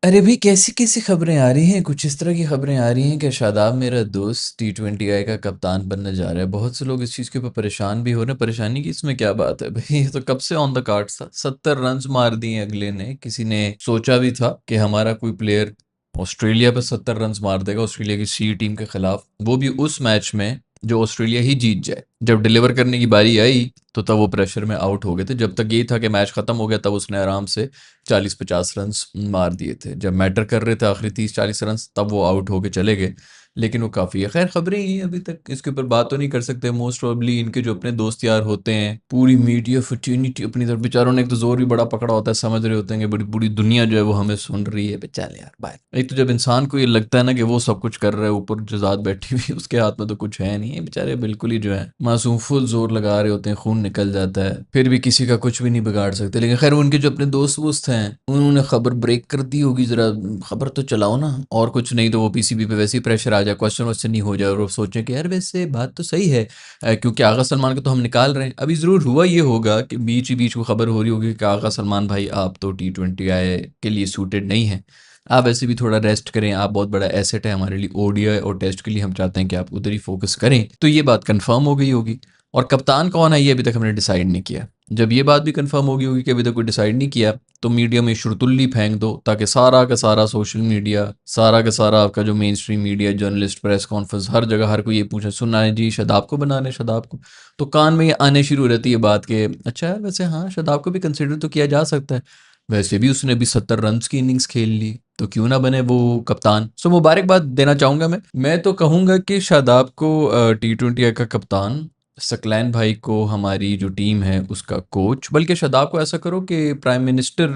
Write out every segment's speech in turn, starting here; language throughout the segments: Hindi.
अरे भाई, कैसी-कैसी खबरें आ रही हैं? कुछ इस तरह की खबरें आ रही हैं कि शादाब मेरा दोस्त टी20आई का कप्तान बनने जा रहा है। बहुत से लोग इस चीज़ के ऊपर परेशान भी हो रहे हैं। परेशानी की इसमें क्या बात है भई? ये तो कब से ऑन द कार्ड्स था। 70 रन्स मार दिए अगले ने। किसी ने सोचा भी था कि हमारा कोई प्लेयर ऑस्ट्रेलिया पे 70 रन्स मार देगा ऑस्ट्रेलिया की सी टीम के खिलाफ, वो भी उस मैच में जो ऑस्ट्रेलिया ही जीत जाए। जब डिलीवर करने की बारी आई तो तब वो प्रेशर में आउट हो गए थे। जब तक ये था कि मैच खत्म हो गया तब उसने आराम से 40-50 रन्स मार दिए थे। जब मैटर कर रहे थे आखिरी 30-40 रन्स, तब वो आउट होके चले गए। लेकिन वो काफ़ी है। खैर, खबरें ही हैं, अभी तक इसके ऊपर बात तो नहीं कर सकते। मोस्ट प्रोबेबली इनके जो अपने दोस्त यार होते हैं, पूरी मीडिया फ्रेटर्निटी अपनी तरफ, बेचारों ने एक तो जोर भी बड़ा पकड़ा होता है, समझ रहे होते हैं कि बड़ी पूरी दुनिया जो है वो हमें सुन रही है। बेचारे यार बाय, एक तो जब इंसान को ये लगता है ना कि वो सब कुछ कर रहा है, ऊपर जो ज़ात बैठी हुई है उसके हाथ में तो कुछ है नहीं है, बेचारे बिल्कुल ही जो है मासूम फुल जोर लगा रहे होते हैं, खून निकल जाता है, फिर भी किसी का कुछ भी नहीं बिगाड़ सकते। लेकिन खैर, उनके जो अपने दोस्त वोस्त हैं उन्होंने खबर ब्रेक कर दी होगी, जरा खबर तो चलाओ ना। और कुछ नहीं तो वो पीसीबी पे वैसे ही प्रेशर आ जाए, क्वेश्चन वश्चन नहीं हो जाए और वो सोचें कि यार वैसे बात तो सही है, क्योंकि आगा सलमान को तो हम निकाल रहे हैं। अभी ज़रूर हुआ ये होगा कि बीच ही बीच को खबर हो रही होगी कि आगा सलमान भाई आप तो टी20आई के लिए सूटेड नहीं हैं, आप ऐसे भी थोड़ा रेस्ट करें, आप बहुत बड़ा एसेट है हमारे लिए, ओडीआई और टेस्ट के लिए हम चाहते हैं कि आप उधर ही फोकस करें। तो ये बात कंफर्म हो गई होगी। और कप्तान कौन है ये अभी तक हमने डिसाइड नहीं किया। जब ये बात भी कंफर्म होगी होगी कि अभी तक कोई डिसाइड नहीं किया, तो मीडिया में शुरतुल्ली फेंक दो, ताकि सारा का सारा सोशल मीडिया, सारा का सारा आपका जो mainstream media, journalist, press conference, हर जगह हर कोई ये पूछे, सुनना है जी शादाब को बना रहे, शादाब को। तो कान में ये आने शुरू रहती है बात के, अच्छा यार वैसे हाँ, शादाब को भी कंसिडर तो किया जा सकता है, वैसे भी उसने अभी 70 रन्स की इनिंग्स खेल ली, तो क्यों ना बने वो कप्तान। सो मुबारकबाद देना चाहूँगा मैं तो कहूँगा कि शादाब को टी20 का कप्तान, सकलैन भाई को हमारी जो टीम है उसका कोच, बल्कि शादाब को ऐसा करो कि प्राइम मिनिस्टर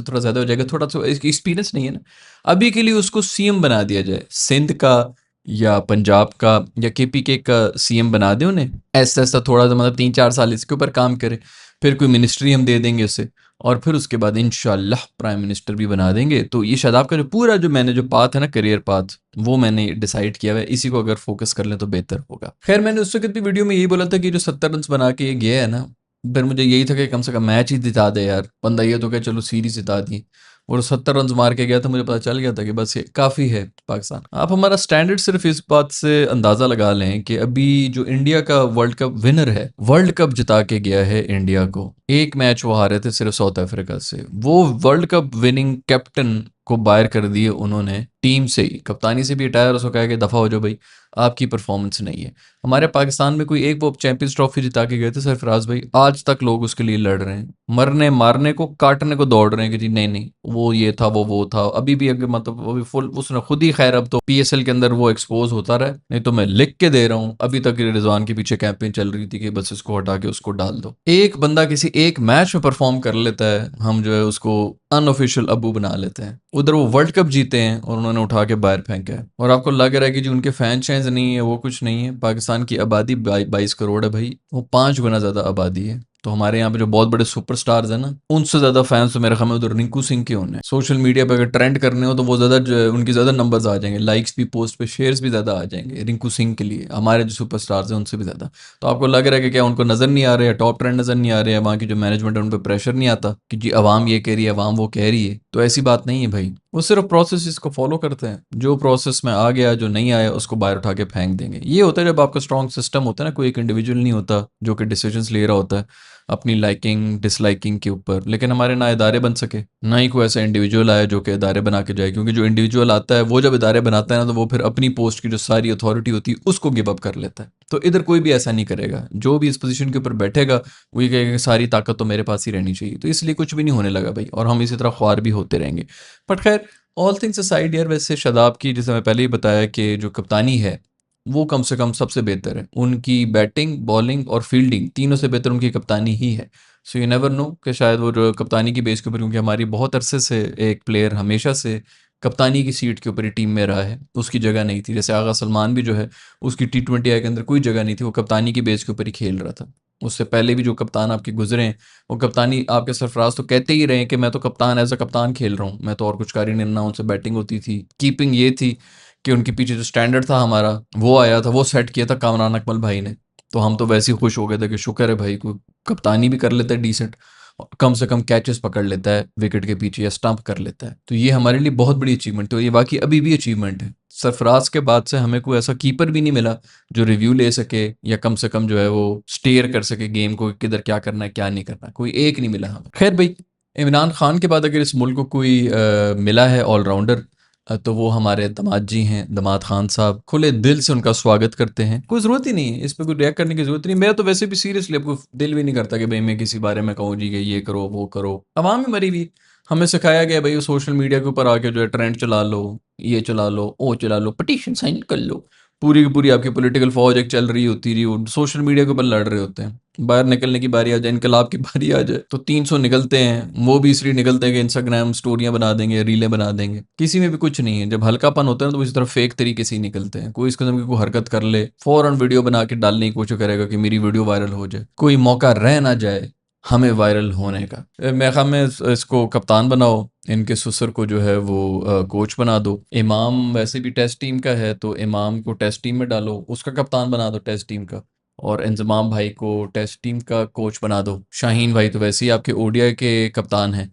थोड़ा ज़्यादा हो जाएगा, थोड़ा सा एक्सपीरियंस नहीं है ना अभी के लिए, उसको सीएम बना दिया जाए सिंध का या पंजाब का या केपीके का सीएम बना दें उन्हें। ऐसा ऐसा थोड़ा सा मतलब 3-4 साल इसके ऊपर काम करे, फिर कोई मिनिस्ट्री हम दे देंगे उसे, और फिर उसके बाद इंशाल्लाह प्राइम मिनिस्टर भी बना देंगे। तो ये शादाब का जो पूरा जो मैंने जो पाथ है ना, करियर पाथ, वो मैंने डिसाइड किया हुआ है, इसी को अगर फोकस कर लें तो बेहतर होगा। खैर, मैंने उस वक्त भी वीडियो में यही बोला था कि जो 70 रन बना के ये गया है ना, फिर मुझे यही था कि कम से कम मैच ही जिता दे यार बंदा, ये तो क्या चलो सीरीज जिता दी, और 70 रन मार के गया था, मुझे पता चल गया था कि बस ये काफ़ी है पाकिस्तान। आप हमारा स्टैंडर्ड सिर्फ इस बात से अंदाज़ा लगा लें कि अभी जो इंडिया का वर्ल्ड कप विनर है, वर्ल्ड कप जिता के गया है इंडिया को, एक मैच वो हारे थे सिर्फ साउथ अफ्रीका से, वो वर्ल्ड कप विनिंग कैप्टन को बाहर कर दिए उन्होंने टीम से ही, कप्तानी से भी हटाया, उसको कहा कि दफ़ा हो जाओ भाई, आपकी परफॉर्मेंस नहीं है। हमारे पाकिस्तान में कोई एक वो चैंपियंस ट्रॉफी जिता के गए थे सरफराज भाई, आज तक लोग उसके लिए लड़ रहे हैं, मरने मारने को काटने को दौड़ रहे हैं कि जी नहीं नहीं वो ये था वो था। अभी भी अगर मतलब वो भी फुल उसने खुद ही, खैर अब तो पीएसएल के अंदर वो एक्सपोज होता रहा, नहीं तो मैं लिख के दे रहा हूँ, अभी तक रिजवान के पीछे कैंपेन चल रही थी कि बस इसको हटा के उसको डाल दो। एक बंदा किसी एक मैच में परफॉर्म कर लेता है, हम जो है उसको अनऑफिशियल अबू बना लेते हैं। उधर वो वर्ल्ड कप जीते हैं और उन्होंने उठा के बाहर फेंका है, और आपको लग रहा है कि जो उनके फैन शैन्स नहीं है वो कुछ नहीं है। पाकिस्तान की आबादी 22 करोड़ है भाई, वो 5 गुना ज़्यादा आबादी है। तो हमारे यहाँ पे जो बहुत बड़े सुपरस्टार्स हैं ना, उनसे ज़्यादा फैंस तो मेरे ख्याल में उधर रिंकू सिंह के होने हैं। सोशल मीडिया पे अगर ट्रेंड करने हो तो वो ज़्यादा जो है, उनकी ज़्यादा नंबर्स आ जाएंगे, लाइक्स भी, पोस्ट पे शेयर्स भी ज़्यादा आ जाएंगे रिंकू सिंह के लिए, हमारे जो सुपरस्टार्स हैं उनसे भी ज़्यादा। तो आपको लग रहा है कि क्या उनको नज़र नहीं आ रहे हैं, टॉप ट्रेंड नज़र नहीं आ रहे हैं, वहाँ की जो मैनेजमेंट है उन पर प्रेशर नहीं आता कि जी अवाम ये कह रही है, अवाम वो कह रही है। तो ऐसी बात नहीं है भाई, वो सिर्फ प्रोसेस को फॉलो करते हैं, जो प्रोसेस में आ गया, जो नहीं आया उसको बाहर उठा के फेंक देंगे। ये होता है जब आपका स्ट्रॉन्ग सिस्टम होता है ना, कोई एक इंडिविजुअल नहीं होता जो कि डिसीजंस ले रहा होता है अपनी लाइकिंग डिसलाइकिंग के ऊपर। लेकिन हमारे ना इदारे बन सके, ना ही कोई ऐसा इंडिविजुअल आया जो कि इदारे बना के जाए, क्योंकि जो इंडिविजुअल आता है वो जब इदारे बनाता है ना, तो वो फिर अपनी पोस्ट की जो सारी अथॉरिटी होती है उसको गिव अप कर लेता है। तो इधर कोई भी ऐसा नहीं करेगा, जो भी इस पोजीशन के ऊपर बैठेगा वो ये कहेगा कि सारी ताकत तो मेरे पास ही रहनी चाहिए। तो इसलिए कुछ भी नहीं होने लगा भाई, और हम इसी तरह ख्वार भी होते रहेंगे। बट खैर, ऑल थिंग्स असाइड यार, वैसे शादाब की, जैसे मैं पहले ही बताया कि जो कप्तानी है वो कम से कम सबसे बेहतर है, उनकी बैटिंग, बॉलिंग और फील्डिंग तीनों से बेहतर उनकी कप्तानी ही है। सो यू नेवर नो कि शायद वो जो कप्तानी की बेस के ऊपर, क्योंकि हमारी बहुत अरसे से एक प्लेयर हमेशा से कप्तानी की सीट के ऊपर ही टीम में रहा है, उसकी जगह नहीं थी। जैसे आगा सलमान भी जो है, उसकी टी20आई के अंदर कोई जगह नहीं थी, वो कप्तानी की बेस के ऊपर ही खेल रहा था। उससे पहले भी जो कप्तान आपके गुजरे हैं, वो कप्तानी आपके सरफराज तो कहते ही रहे हैं कि मैं तो कप्तान एज अ कप्तान खेल रहा हूँ, मैं तो और कुछ कर ही नहीं, ना उनसे बैटिंग होती थी, कीपिंग ये थी कि उनके पीछे जो स्टैंडर्ड था हमारा वो आया था, वो सेट किया था कामरान अकमल भाई ने। तो हम तो वैसे ही खुश हो गए थे कि शुक्र है भाई, कोई कप्तानी भी कर लेते हैं डिसेंट। कम से कम कैचेस पकड़ लेता है विकेट के पीछे या स्टंप कर लेता है। तो ये हमारे लिए बहुत बड़ी अचीवमेंट, तो ये बाकी अभी भी अचीवमेंट है। सरफराज के बाद से हमें कोई ऐसा कीपर भी नहीं मिला जो रिव्यू ले सके या कम से कम जो है वो स्टेयर कर सके गेम को, किधर क्या करना है क्या नहीं करना है, कोई एक नहीं मिला हमें। खैर भाई, इमरान खान के बाद अगर इस मुल्क को कोई मिला है ऑलराउंडर, तो वो हमारे दामाद जी हैं, दामाद खान साहब। खुले दिल से उनका स्वागत करते हैं, कोई ज़रूरत ही नहीं है इस पे कोई रिएक्ट करने की ज़रूरत नहीं। मैं तो वैसे भी सीरियसली आपको दिल भी नहीं करता कि भाई मैं किसी बारे में कहूँ जी कि ये करो वो करो। अवाम ही मरी हुई, हमें सिखाया गया भाई सोशल मीडिया के ऊपर आके जो है ट्रेंड चला लो, ये चला लो, वो चला लो, पटिशन साइन कर लो, पूरी की पूरी आपकी पॉलिटिकल फौज एक चल रही होती रही, वो सोशल मीडिया के ऊपर लड़ रहे होते हैं। बाहर निकलने की बारी आ जाए, इनकलाब की बारी आ जाए तो 300 निकलते हैं, वो भी इसलिए निकलते हैं कि इंस्टाग्राम स्टोरियां बना देंगे, रीलें बना देंगे। किसी में भी कुछ नहीं है, जब हल्कापन होता है ना तो इसी तरह फेक तरीके से ही निकलते हैं। कोई इस किस्म की कोई हरकत कर ले, फौरन वीडियो बना के डालने की कोशिश करेगा कि मेरी वीडियो वायरल हो जाए, कोई मौका रह ना जाए हमें वायरल होने का। मेरे ख्याल में इसको कप्तान बनाओ, इनके ससुर को जो है वो कोच बना दो। इमाम वैसे भी टेस्ट टीम का है तो इमाम को टेस्ट टीम में डालो, उसका कप्तान बना दो टेस्ट टीम का। और इंजमाम भाई को टेस्ट टीम का कोच बना दो। शाहीन भाई तो वैसे ही आपके ओडीआई के कप्तान हैं,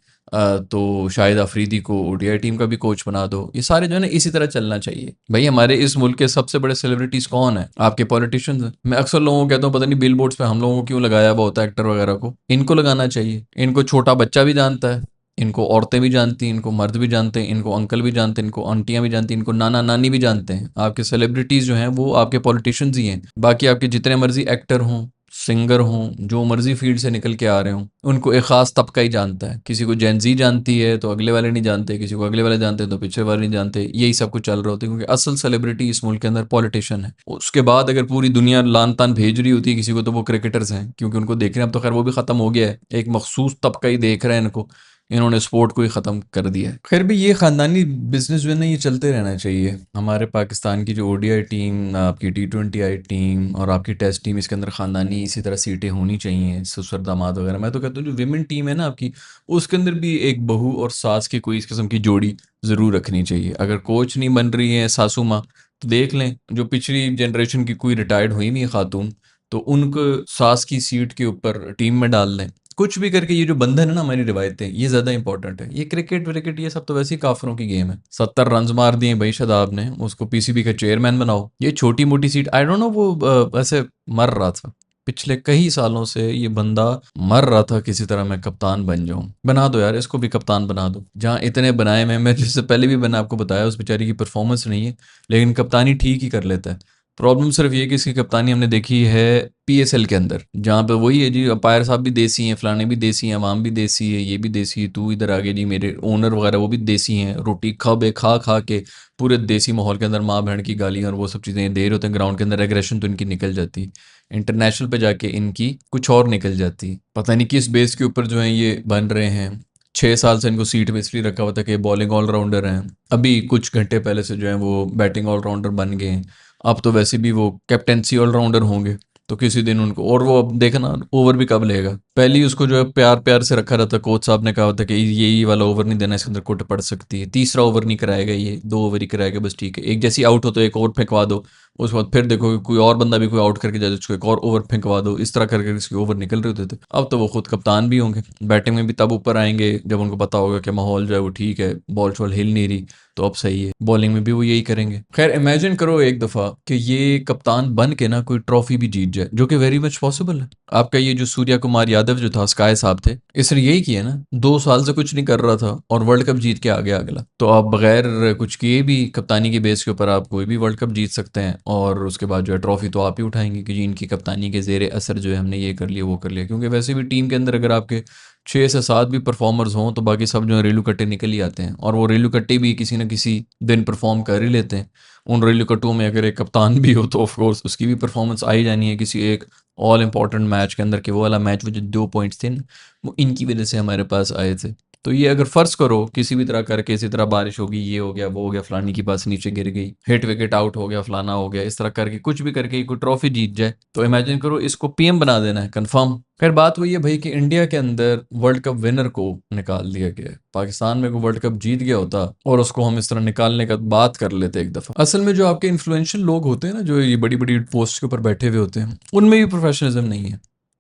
तो शाहिद अफरीदी को ओडीआई टीम का भी कोच बना दो। ये सारे जो है ना इसी तरह चलना चाहिए भाई। हमारे इस मुल्क के सबसे बड़े सेलिब्रिटीज कौन है? आपके पॉलिटिशियंस हैं। मैं अक्सर लोगों को कहता हूँ पता नहीं बिल बोर्ड्स पे हम लोगों को क्यों लगाया हुआ होता है एक्टर वगैरह को, इनको लगाना चाहिए। इनको छोटा बच्चा भी जानता है, इनको औरतें भी जानती हैं, इनको मर्द भी जानते हैं, इनको अंकल भी जानते हैं, इनको आंटियां भी जानती हैं, इनको नाना नानी भी जानते हैं। आपके सेलिब्रिटीज़ जो हैं वो आपके पॉलिटिशियंस ही हैं। बाकी आपके जितने मर्जी एक्टर हों, सिंगर हों, जो मर्जी फील्ड से निकल के आ रहे हों, उनको एक ख़ास तबका ही जानता है। किसी को जेनजी जानती है तो अगले वाले नहीं जानते, किसी को अगले वाले जानते हैं तो पिछले वाले नहीं जानते। यही सब कुछ चल रहा होता है क्योंकि असल सेलिब्रिटी इस मुल्क के अंदर पॉलिटिशियन है। उसके बाद अगर पूरी दुनिया लान तान भेज रही होती है किसी को तो वो क्रिकेटर्स हैं, क्योंकि उनको देख रहे हैं। अब तो खैर वो भी ख़त्म हो गया है, एक मखसूस तबका ही देख रहे हैं इनको। इन्होंने स्पोर्ट को ही ख़त्म कर दिया है। खैर भी ये ख़ानदानी बिजनेस जो है ना ये चलते रहना चाहिए। हमारे पाकिस्तान की जो ओडीआई टीम, आपकी टी20 टीम और आपकी टेस्ट टीम, इसके अंदर ख़ानदानी इसी तरह सीटें होनी चाहिए, ससुर दामाद वगैरह। मैं तो कहता हूँ जो विमेन टीम है ना आपकी, उसके अंदर भी एक बहू और सास की कोई इस किस्म की जोड़ी ज़रूर रखनी चाहिए। अगर कोच नहीं बन रही है सासू माँ, तो देख लें जो पिछली जनरेशन की कोई रिटायर्ड हुई हुई खातून, तो उनको सास की सीट के ऊपर टीम में डाल लें। कुछ भी करके ये जो बंधन है ना हमारी रिवायतें, ये ज़्यादा इंपॉर्टेंट है। ये क्रिकेट व्रिकेट ये सब तो वैसे ही काफरों की गेम है। 70 रन मार दिए भाई शादाब ने, उसको पीसीबी का चेयरमैन बनाओ। ये छोटी मोटी सीट, आई डोंट नो, वो वैसे मर रहा था पिछले कई सालों से, ये बंदा मर रहा था किसी तरह मैं कप्तान बन जाऊं। बना दो यार, इसको भी कप्तान बना दो। जहां इतने बनाए मैं जिससे पहले भी मैंने आपको बताया उस बेचारी की परफॉर्मेंस नहीं है, लेकिन कप्तानी ठीक ही कर लेता है। प्रॉब्लम सिर्फ ये कि इसकी कप्तानी हमने देखी है पीएसएल के अंदर, जहाँ पे वही है जी, अंपायर साहब भी देसी हैं, फलाने भी देसी हैं, अवाम भी देसी है, ये भी देसी है, तू इधर आगे जी, मेरे ओनर वगैरह वो भी देसी हैं। रोटी खा खा के पूरे देसी माहौल के अंदर माँ बहन की गालियाँ और वो सब चीज़ें दे रहे होते हैं। ग्राउंड के अंदर एग्रेशन तो इनकी निकल जाती है, इंटरनेशनल पे जाके इनकी कुछ और निकल जाती है। पता नहीं किस बेस के ऊपर जो है ये बन रहे हैं। 6 साल से इनको सीट पे इसलिए रखा हुआ था कि बॉलिंग ऑलराउंडर हैं, अभी कुछ घंटे पहले से जो है वो बैटिंग ऑलराउंडर बन गए हैं। अब तो वैसे भी वो कैप्टेंसी ऑलराउंडर होंगे, तो किसी दिन उनको, और वो अब देखना ओवर भी कब लेगा। पहले ही उसको जो है प्यार प्यार से रखा रहता, कोच साहब ने कहा था कि ये वाला ओवर नहीं देना, इसके अंदर कुट पड़ सकती है। तीसरा ओवर नहीं कराएगा, ये 2 ओवर ही कराएगा बस, ठीक है। एक जैसी आउट हो तो एक और फेंकवा दो, उसके बाद फिर देखो कि कोई और बंदा भी कोई आउट करके जाए, उसको एक और ओवर फेंकवा दो। इस तरह करके इसके ओवर निकल रहे होते थे। अब तो वो खुद कप्तान भी होंगे, बैटिंग में भी तब ऊपर आएंगे जब उनको पता होगा कि माहौल जो है वो ठीक है, बॉल शॉल हिल नहीं रही, तो अब सही है। बॉलिंग में भी वो यही करेंगे। खैर इमेजिन करो एक दफ़ा कि ये कप्तान बन के ना कोई ट्रॉफी भी जीत जाए, जो कि वेरी मच पॉसिबल है। आपका ये जो सूर्या कुमार यादव जो था, स्काई साहब थे, इसने यही किया ना, 2 साल से कुछ नहीं कर रहा था और वर्ल्ड कप जीत के आ गया अगला। तो आप बगैर कुछ किए भी कप्तानी की बेस के ऊपर आप कोई भी वर्ल्ड कप जीत सकते हैं, और उसके बाद जो है ट्रॉफी तो आप ही उठाएंगे कि जी इनकी कप्तानी के जेर असर जो है हमने ये कर लिया वो कर लिया। क्योंकि वैसे भी टीम के अंदर अगर आपके 6 से 7 भी परफॉर्मर्स हों तो बाकी सब जो है रेलू कट्टे निकल ही आते हैं, और वो रेलू कट्टे भी किसी न किसी दिन परफॉर्म कर ही लेते हैं। उन रेलू कट्टों में अगर एक कप्तान भी हो तो ऑफकोर्स उसकी भी परफॉर्मेंस आ ही जानी है किसी एक ऑल इंपॉर्टेंट मैच के अंदर, कि वो वाला मैच वो जो 2 पॉइंट्स थे ना, वो इनकी वजह से हमारे पास आए थे। तो ये अगर फ़र्ज़ करो किसी भी तरह करके, इसी तरह बारिश होगी, ये हो गया वो हो गया, फलानी की बस नीचे गिर गई, हिट विकेट आउट हो गया, फलाना हो गया, इस तरह करके कुछ भी करके कोई ट्रॉफी जीत जाए, तो इमेजिन करो इसको पीएम बना देना है कंफर्म। खैर बात वही है भाई कि इंडिया के अंदर वर्ल्ड कप विनर को निकाल दिया गया है। पाकिस्तान में कोई वर्ल्ड कप जीत गया होता और उसको हम इस तरह निकालने का बात कर लेते एक दफ़ा। असल में जो आपके इन्फ्लुएंशियल लोग होते हैं ना, जो ये बड़ी बड़ी पोस्ट के ऊपर बैठे हुए होते हैं, उनमें भी प्रोफेशनलिज्म नहीं है।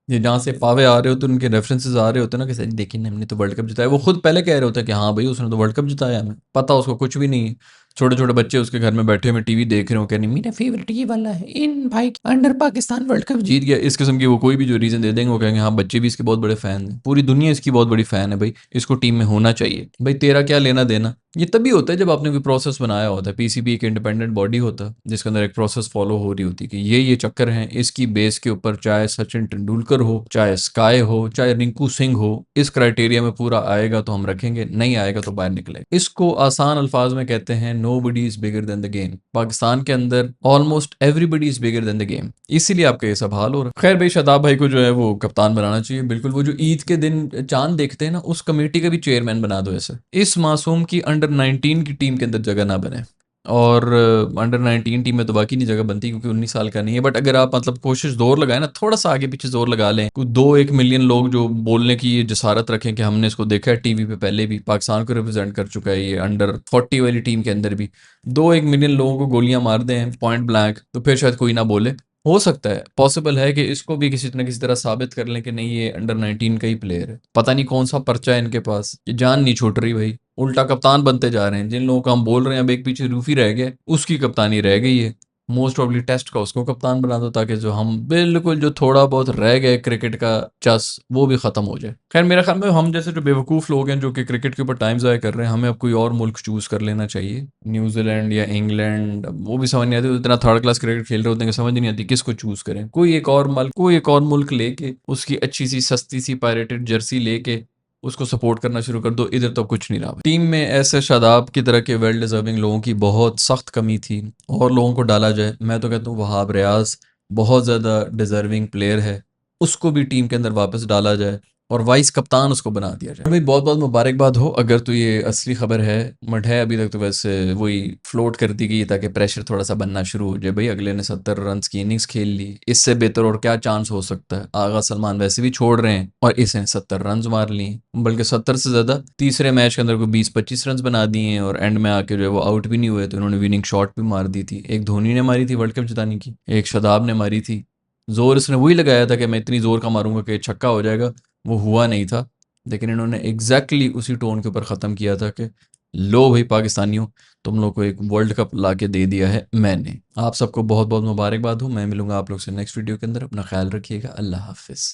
ये जहाँ से पावे आ रहे होते हैं, उनके रेफरेंसेस आ रहे होते हैं ना कि सर देखिए हमने तो वर्ल्ड कप जिताया। वो खुद पहले कह रहे होते हैं कि हाँ भाई उसने तो वर्ल्ड कप जिताया, हमें पता उसको कुछ भी नहीं है। छोटे छोटे बच्चे उसके घर में बैठे हुए टीवी देख रहे हो, कह रहे मेरा फेवरेट ये वाला है, इन भाई अंडर पाकिस्तान वर्ल्ड कप जीत गया। इस किस्म की वो कोई भी जो रीजन दे देंगे, वो कहेंगे हाँ बच्चे भी इसके बहुत बड़े फैन हैं, पूरी दुनिया इसकी बहुत बड़ी फैन है भाई, इसको टीम में होना चाहिए। भाई तेरा क्या लेना देना। ये तभी होता है जब आपने कोई प्रोसेस बनाया होता है। पीसीबी एक इंडिपेंडेंट बॉडी होता है जिसके अंदर एक प्रोसेस फॉलो हो रही होती है कि ये चक्कर हैं, इसकी बेस के ऊपर चाहे सचिन तेंदुलकर हो, चाहे स्काई हो, चाहे रिंकू सिंह हो, इस क्राइटेरिया में पूरा आएगा तो हम रखेंगे, नहीं आएगा तो बाहर निकले। इसको आसान अल्फाज में कहते हैं nobody is bigger than the game. Pakistan के अंदर almost everybody is bigger than the game, इसीलिए आपका ये सब हाल हो रहा है। खैर भाई शादाब भाई को जो है वो कप्तान बनाना चाहिए बिल्कुल। वो जो ईद के दिन चांद देखते हैं ना, उस कमेटी का भी चेयरमैन बना दो ऐसे। इस मासूम की अंडर 19 की टीम के अंदर जगह ना बने। और अंडर 19 टीम में तो बाकी नहीं जगह बनती क्योंकि 19 साल का नहीं है। बट अगर आप मतलब कोशिश जोर लगाए ना, थोड़ा सा आगे पीछे जोर लगा लें, कुछ 2-1 मिलियन लोग जो बोलने की ये जसारत रखें कि हमने इसको देखा है टीवी पे, पहले भी पाकिस्तान को रिप्रेजेंट कर चुका है ये अंडर 40 वाली टीम के अंदर भी, 2-1 मिलियन लोगों को गोलियां मार दें पॉइंट ब्लैंक, तो फिर शायद कोई ना बोले। हो सकता है, पॉसिबल है कि इसको भी किसी तरह साबित कर लें कि नहीं ये अंडर 19 का ही प्लेयर है। पता नहीं कौन सा पर्चा है इनके पास, ये जान नहीं छूट रही भाई। उल्टा कप्तान बनते जा रहे हैं। जिन लोगों का हम बोल रहे हैं अब एक पीछे रूफी रह गए, उसकी कप्तानी रह गई है। मोस्ट प्रॉब्ली टेस्ट का उसको कप्तान बना दो ताकि जो हम बिल्कुल जो थोड़ा बहुत रह गए क्रिकेट का चस, वो भी खत्म हो जाए। खैर मेरे ख्याल में हम जैसे जो बेवकूफ़ लोग हैं जो कि क्रिकेट के ऊपर टाइम ज़ाया कर रहे हैं, हमें अब कोई और मुल्क चूज़ कर लेना चाहिए। न्यूजीलैंड या इंग्लैंड, वो भी समझ नहीं आती, इतना थर्ड क्लास क्रिकेट खेल रहे होते हैं कि समझ नहीं आती किसको चूज़ करें। कोई एक और मुल्क लेके उसकी अच्छी सी सस्ती सी पायरेटेड जर्सी लेके उसको सपोर्ट करना शुरू कर दो। इधर तो कुछ नहीं रहा। टीम में ऐसे शादाब की तरह के वेल डिजर्विंग लोगों की बहुत सख्त कमी थी, और लोगों को डाला जाए। मैं तो कहता हूँ वहाब रियाज बहुत ज़्यादा डिजर्विंग प्लेयर है, उसको भी टीम के अंदर वापस डाला जाए और वाइस कप्तान उसको बना दिया जाए। भाई बहुत बहुत मुबारकबाद हो अगर तो ये असली खबर है। मट है अभी तक तो वैसे वही फ्लोट कर दी गई ताकि प्रेशर थोड़ा सा बनना शुरू हो जाए। भाई अगले ने 70 रन की इनिंग्स खेल ली, इससे बेहतर और क्या चांस हो सकता है। आगा सलमान वैसे भी छोड़ रहे हैं और इसने 70 रन मार लिए, बल्कि 70 से ज़्यादा। तीसरे मैच के अंदर को 20-25 रन बना दिए हैं और एंड में आके जो है वो आउट भी नहीं हुए, तो उन्होंने विनिंग शॉट भी मार दी थी। एक धोनी ने मारी थी वर्ल्ड कप जिताने की, एक शादाब ने मारी थी। जोर इसने वही लगाया था कि मैं इतनी जोर का मारूंगा कि छक्का हो जाएगा, वो हुआ नहीं था। लेकिन इन्होंने उसी टोन के ऊपर ख़त्म किया था कि लो भाई पाकिस्तानियों, तुम लोग को एक वर्ल्ड कप ला के दे दिया है मैंने। आप सबको बहुत बहुत मुबारकबाद हो। मैं मिलूंगा आप लोग से नेक्स्ट वीडियो के अंदर। अपना ख्याल रखिएगा। अल्लाह हाफिज़।